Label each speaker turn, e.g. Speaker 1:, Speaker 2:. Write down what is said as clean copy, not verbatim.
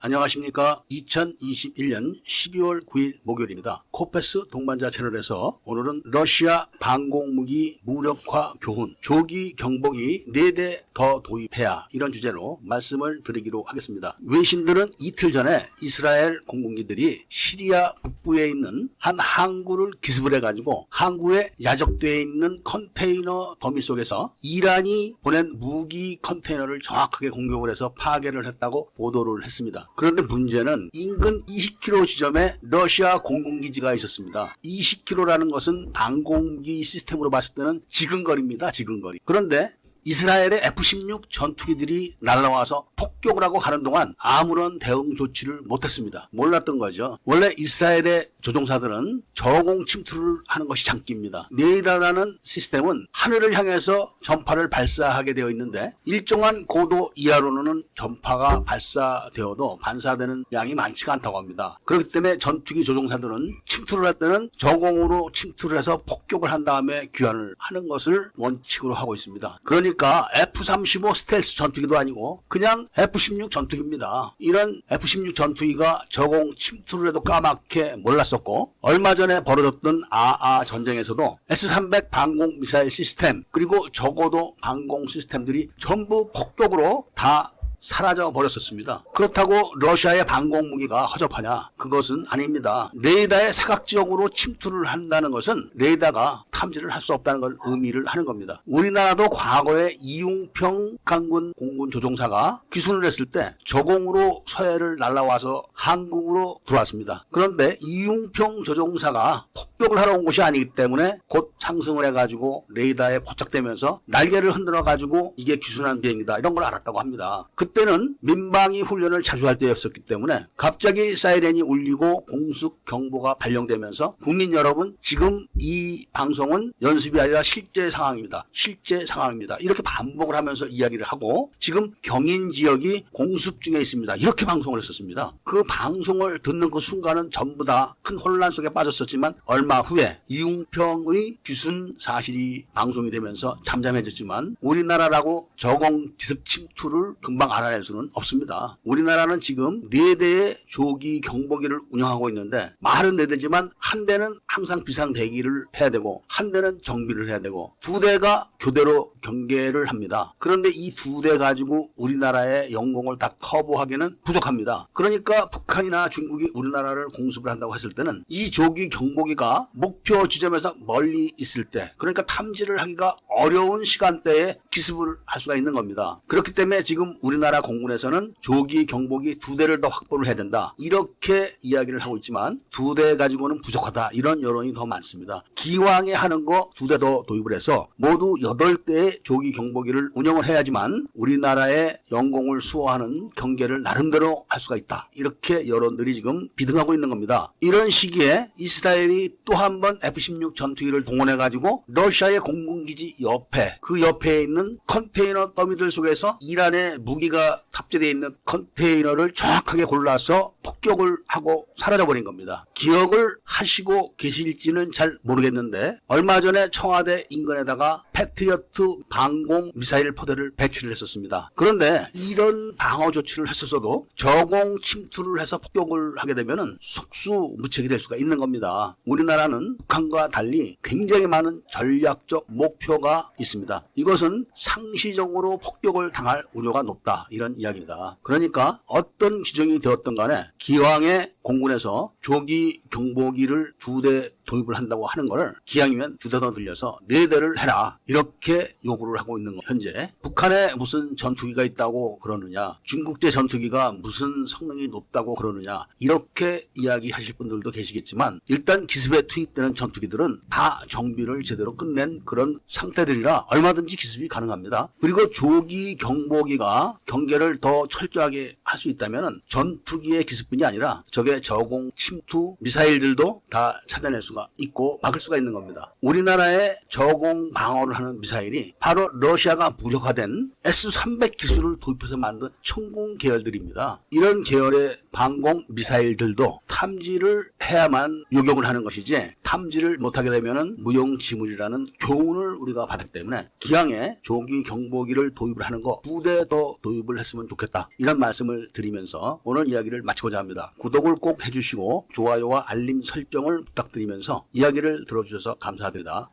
Speaker 1: 안녕하십니까. 2021년 12월 9일 목요일입니다. 코페스 동반자 채널에서 오늘은 러시아 방공무기 무력화 교훈, 조기 경보기 4대 더 도입해야, 이런 주제로 말씀을 드리기로 하겠습니다. 외신들은 이틀 전에 이스라엘 공군기들이 시리아 북부에 있는 한 항구를 기습을 해가지고 항구에 야적되어 있는 컨테이너 더미 속에서 이란이 보낸 무기 컨테이너를 정확하게 공격을 해서 파괴를 했다고 보도를 했습니다. 그런데 문제는 인근 20km 지점에 러시아 공군기지가 있었습니다. 20km라는 것은 방공기 시스템으로 봤을 때는 지근거리입니다. 지근거리. 그런데 이스라엘의 F-16 전투기들이 날아와서 폭격을 하고 가는 동안 아무런 대응 조치를 못했습니다. 몰랐던 거죠. 원래 이스라엘의 조종사들은 저공 침투를 하는 것이 장기입니다. 레이더라는 시스템은 하늘을 향해서 전파를 발사하게 되어 있는데 일정한 고도 이하로는 전파가 발사되어도 반사되는 양이 많지가 않다고 합니다. 그렇기 때문에 전투기 조종사들은 침투를 할 때는 저공으로 침투를 해서 폭격을 한 다음에 귀환을 하는 것을 원칙으로 하고 있습니다. 그러니까 F-35 스텔스 전투기도 아니고 그냥 F-16 전투기입니다. 이런 F-16 전투기가 저공 침투를 해도 까맣게 몰랐었고, 얼마 전에 벌어졌던 아아 전쟁에서도 S-300 방공 미사일 시스템 그리고 저고도 방공 시스템들이 전부 폭격으로 다 사라져 버렸었습니다. 그렇다고 러시아의 방공무기가 허접하냐? 그것은 아닙니다. 레이더의 사각지역으로 침투를 한다는 것은 레이더가 탐지를 할 수 없다는 걸 의미를 하는 겁니다. 우리나라도 과거에 이웅평 강군 공군 조종사가 귀순을 했을 때 저공으로 서해를 날아와서 한국으로 들어왔습니다. 그런데 이웅평 조종사가 폭격을 하러 온 곳이 아니기 때문에 곧 상승을 해가지고 레이더에 포착되면서 날개를 흔들어가지고 이게 귀순한 비행기다, 이런 걸 알았다고 합니다. 그때는 민방위 훈련을 자주 할 때였었기 때문에 갑자기 사이렌이 울리고 공습 경보가 발령되면서 국민 여러분, 지금 이 방송은 연습이 아니라 실제 상황입니다. 실제 상황입니다. 이렇게 반복을 하면서 이야기를 하고, 지금 경인 지역이 공습 중에 있습니다, 이렇게 방송을 했었습니다. 그 방송을 듣는 그 순간은 전부 다 큰 혼란 속에 빠졌었지만 얼마 후에 이웅평의 귀순 사실이 방송이 되면서 잠잠해졌지만 우리나라라고 저공 기습 침투를 금방 알아낼 수는 없습니다. 우리나라는 지금 4대의 조기 경보기를 운영하고 있는데, 말은 4대지만 한 대는 항상 비상 대기를 해야 되고 한 대는 정비를 해야 되고 2대가 교대로 경계를 합니다. 그런데 이 2대 가지고 우리나라의 영공을 다 커버하기는 부족합니다. 그러니까 북한이나 중국이 우리나라를 공습을 한다고 했을 때는 이 조기 경보기가 목표 지점에서 멀리 있을 때, 그러니까 탐지를 하기가 어려운 시간대에 기습을 할 수가 있는 겁니다. 그렇기 때문에 지금 우리나라 공군에서는 조기 경보기 2대를 더 확보를 해야 된다, 이렇게 이야기를 하고 있지만 2대 가지고는 부족하다, 이런 여론이 더 많습니다. 기왕에 하는 거 2대 더 도입을 해서 모두 8대의 조기 경보기를 운영을 해야지만 우리나라의 영공을 수호하는 경계를 나름대로 할 수가 있다, 이렇게 여론들이 지금 비등하고 있는 겁니다. 이런 시기에 이스라엘이 또 한 번 F-16 전투기를 동원해가지고 러시아의 공군기지 옆에, 그 옆에 있는 컨테이너 더미들 속에서 이란의 무기가 탑재되어 있는 컨테이너를 정확하게 골라서 폭격을 하고 사라져버린 겁니다. 기억을 하시고 계실지는 잘 모르겠는데 얼마 전에 청와대 인근에다가 패트리어트 방공 미사일 포대를 배치를 했었습니다. 그런데 이런 방어 조치를 했었어도 저공 침투를 해서 폭격을 하게 되면은 속수무책이 될 수가 있는 겁니다. 우리나라는 북한과 달리 굉장히 많은 전략적 목표가 있습니다. 이것은 상시적으로 폭격을 당할 우려가 높다, 이런 이야기입니다. 그러니까 어떤 지정이 되었던 간에 기왕에 공군에서 조기 경보기를 2대 도입을 한다고 하는 걸 기왕이면 2대 더 늘려서 4대를 해라, 이렇게 요구를 하고 있는 거. 현재 북한에 무슨 전투기가 있다고 그러느냐, 중국제 전투기가 무슨 성능이 높다고 그러느냐, 이렇게 이야기하실 분들도 계시겠지만 일단 기습에 투입되는 전투기들은 다 정비를 제대로 끝낸 그런 상태들이라 얼마든지 기습이 가능합니다. 그리고 조기 경보기가 경계를 더 철저하게 할 수 있다면 전투기의 기습뿐이 아니라 적의 저공 침투 미사일들도 다 찾아낼 수가 있고 막을 수가 있는 겁니다. 우리나라의 저공 방어를 하는 미사일이 바로 러시아가 무력화된 S-300 기술을 도입해서 만든 천공 계열들입니다. 이런 계열의 방공 미사일들도 탐지를 해야만 요격을 하는 것이지 탐지를 못하게 되면 무용지물이라는 교훈을 우리가 받았기 때문에 기왕에 조기 경보기를 도입을 하는 거 2대 더 도입을 했으면 좋겠다. 이런 말씀을 드리면서 오늘 이야기를 마치고자 합니다. 구독을 꼭 해주시고 좋아요와 알림 설정을 부탁드리면서 이야기를 들어주셔서 감사드립니다.